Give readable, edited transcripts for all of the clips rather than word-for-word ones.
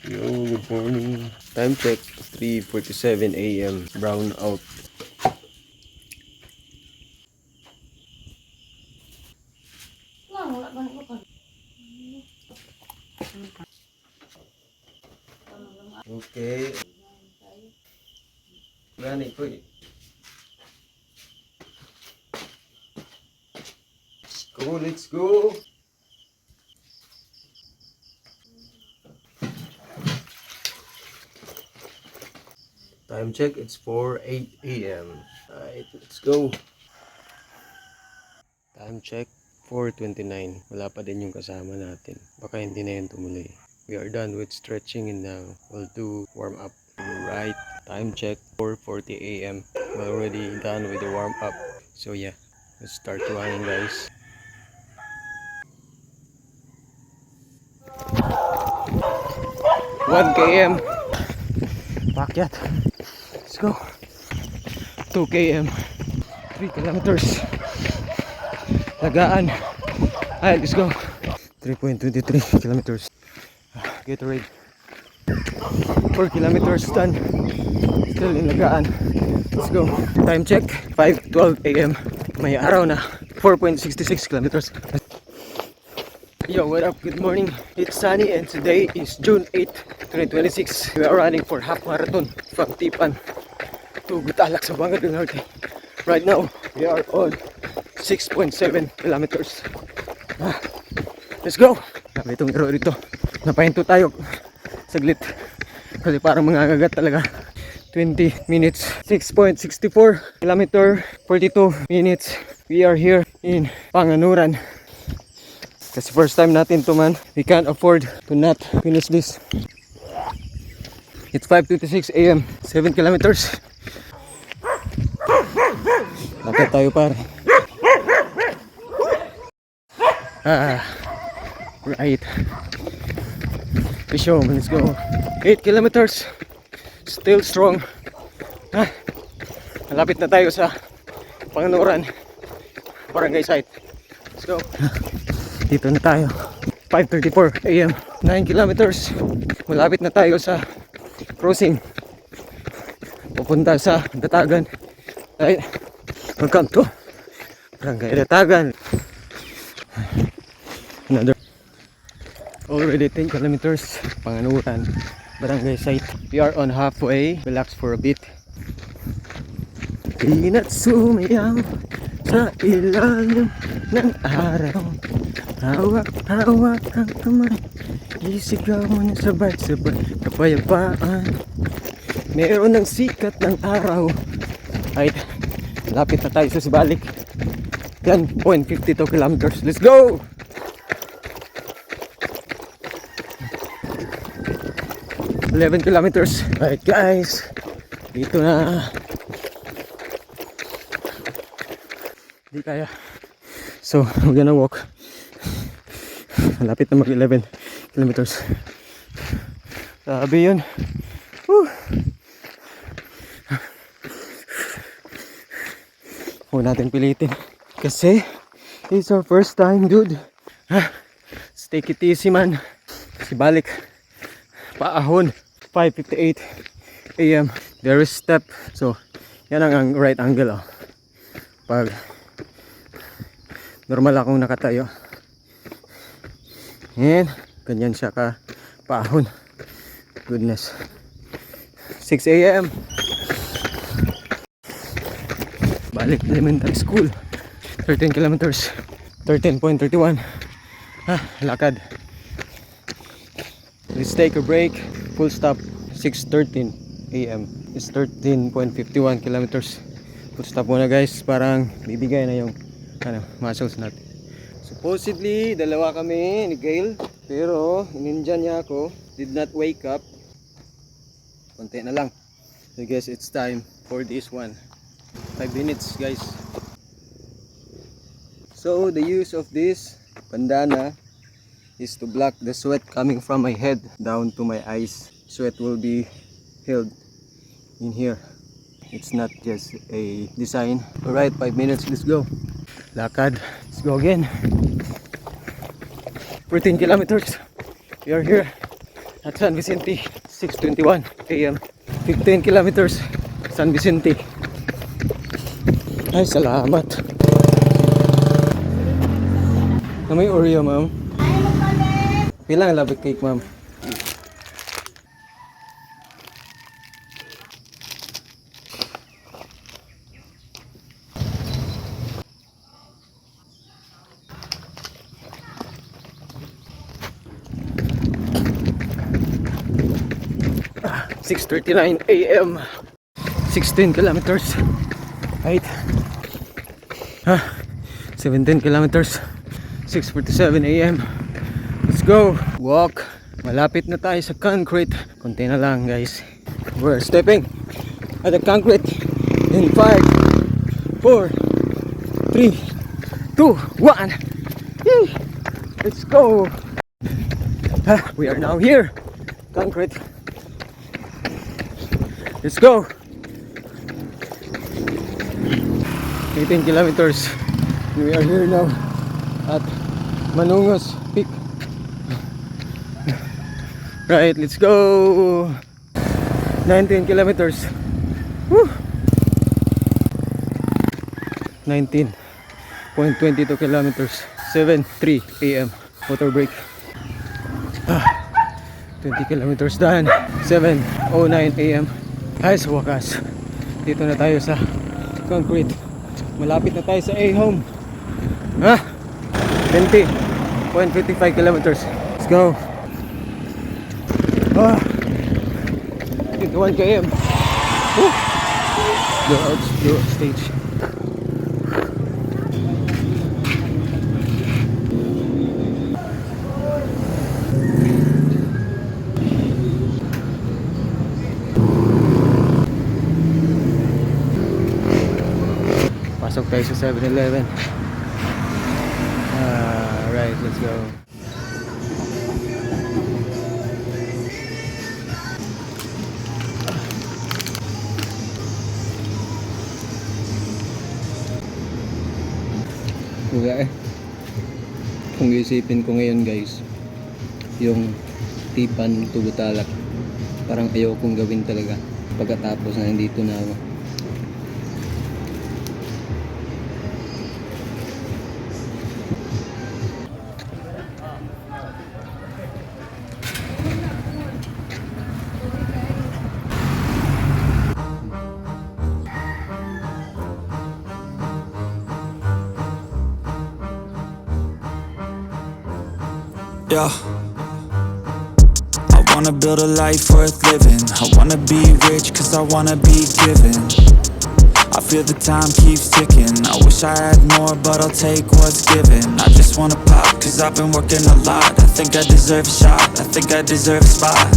Yo, good morning. Time check, 3:47 a.m. Brown out. Okay. Gani ko eh. Let's go. Time check, it's 4:08 a.m. Alright, let's go. Time check, 4:29. Wala pa din yung kasama natin. Baka hindi na yun tumuloy. We are done with stretching and now we'll do warm up. Right, time check, 4:40 a.m. We're already done with the warm up. So yeah, let's start running, guys. 1 km. Pakyat. Let's go. 2 km. 3 kilometers. Lagaan. Alright, let's go. 3.23 kilometers. Gatorade. 4 kilometers done. Still in Lagaan. Let's go. Time check, 5:12 a.m. May araw na. 4.66 kilometers. Yo, what up? Good morning. It's sunny and today is June 8, 2026. We are running for half marathon from Tipan to Gutalak, Zamboanga del Norte. Right now, we are on 6.7 kilometers. Let's go! Sabi itong iro dito. Napahinto tayo saglit kasi parang mangangagat talaga. 20 minutes, 6.64 kilometer, 42 minutes. We are here in Panganuran. Kasi first time natin to, man. We can't afford to not finish this. It's 5:26 a.m. 7 kilometers. Lakad tayo, pare. Right. Fish home, let's go. 8 kilometers. Still strong. Malapit na tayo sa Panganuran Barangay site. Let's go. Dito na tayo. 5:34 a.m. 9 kilometers. Malapit na tayo sa crossing. Pupunta sa Datagan. Ay, welcome to Barangay Datagan. Another. Already 10 kilometers. Panganuran Barangay site. We are on halfway. Relax for a bit. Ina't sumayaw sa ilalim ng araw. Hawak-hawak ang kamay. Isigaw mo na sabay-sabay. Kapayapaan. Meron ng sikat ng araw. Right. Lapit na tayo sa Sibalik. 10.52 kilometers. Let's go! $11 kilometers. Alright, guys. Dito na. Hindi kaya. So, we're gonna walk. Malapit na mag 11 kilometers. Sabi yun. Woo! Huwag natin pilitin. Kasi, it's our first time, dude. Let's take it easy, man. Sibalik. Paahon. 5:58 a.m. There is step. So, yan ang right angle. Pag normal akong nakatayo. And ganyan siya ka paahon. Goodness. 6 a.m. Balik elementary school. 13 kilometers. 13.31. Lakad. Let's take a break. Full stop. 6:13 a.m. It's 13.51 kilometers. Full stop muna, guys. Parang bibigay na yung muscles natin. Supposedly, dalawa kami ni Gail. Pero, ininjan niya ako. Did not wake up. Konti na lang. So, guys, it's time for this one. 5 minutes, guys. So, the use of this bandana is to block the sweat coming from my head down to my eyes. Sweat will be held in here. It's not just a design. Alright, 5 minutes, let's go. Lakad, let's go again. 14 kilometers. We are here at San Vicente, 6:21 AM. 15 kilometers, San Vicente. Ay, salamat. Na may Oreo, ma'am. Pilang labit cake, ma'am? Ah, 6:39 AM. 16 kilometers. Right. 17 kilometers. 6:47 AM. Let's go. Walk. Malapit na tayo sa concrete. Konti na lang, guys. We're stepping at the concrete in 5, 4, 3, 2, 1. Yay! Let's go. We are now here. Concrete. Let's go. 18 kilometers. We are here now at Manungos Peak. Right, let's go. 19 kilometers. Woo. 19.22 kilometers. 7:03 AM. Water break. 20 kilometers done. 7:09 AM. Ay, sa wakas. Dito na tayo sa concrete. Malapit na tayo sa A-home. 20.55 kilometers. Let's go. 21 km. Go out stage. Pasok tayo sa 7-Eleven. Right, let's go. Okay. Kung isipin ko ngayon, guys, yung Tipan to Butalak, parang ayaw kong gawin talaga pagkatapos na nandito na ako. Yeah, I wanna build a life worth living. I wanna be rich cause I wanna be given. I feel the time keeps ticking. I wish I had more but I'll take what's given. I just wanna pop cause I've been working a lot. I think I deserve a shot, I think I deserve a spot.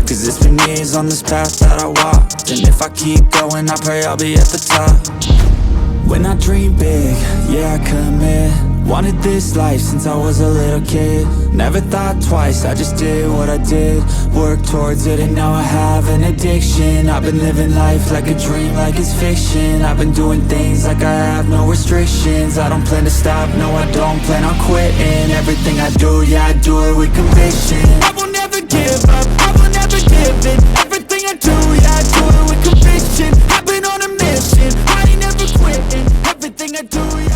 Cause it's been years on this path that I walked, and if I keep going I pray I'll be at the top. When I dream big, yeah I commit. Wanted this life since I was a little kid. Never thought twice, I just did what I did. Worked towards it and now I have an addiction. I've been living life like a dream, like it's fiction. I've been doing things like I have no restrictions. I don't plan to stop, no I don't plan on quitting. Everything I do, yeah I do it with conviction. I will never give up, I will never give in. Everything I do, yeah I do it with conviction. I've been on a mission, I ain't never quitting. Everything I do, yeah